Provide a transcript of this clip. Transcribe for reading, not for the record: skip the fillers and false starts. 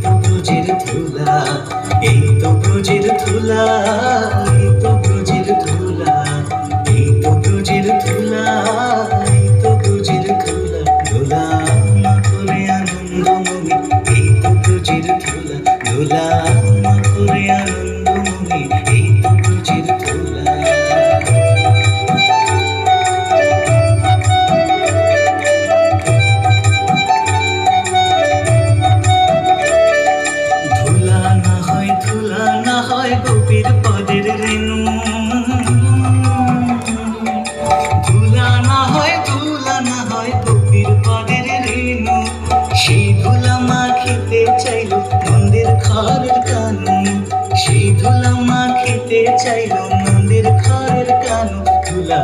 তো ব্রজের ধুলা, এই তো ব্রজের ধুলা, এই তো ব্রজের ধুলা, এই তো ব্রজের ধুলা, এই তো ব্রজের ধুলা, ধুলা মাখরে আনন্দ মনে, এই তো ব্রজের ধুলা, ধুলা মাখরে আনন্দ মনে, এই তো ব্রজের ধুলা। ধুলা না হয়, ধুলা না হয় গোপীর পদের রেণু, ধুলা না হয়, ধুলা না হয় গোপীর পদের রেণু, সেই ধুলা মাখিতে চাইল নন্দের ঘরের কানু, সেই ধুলা মাখিতে চাইল নন্দের ঘরের কানু, ধুলা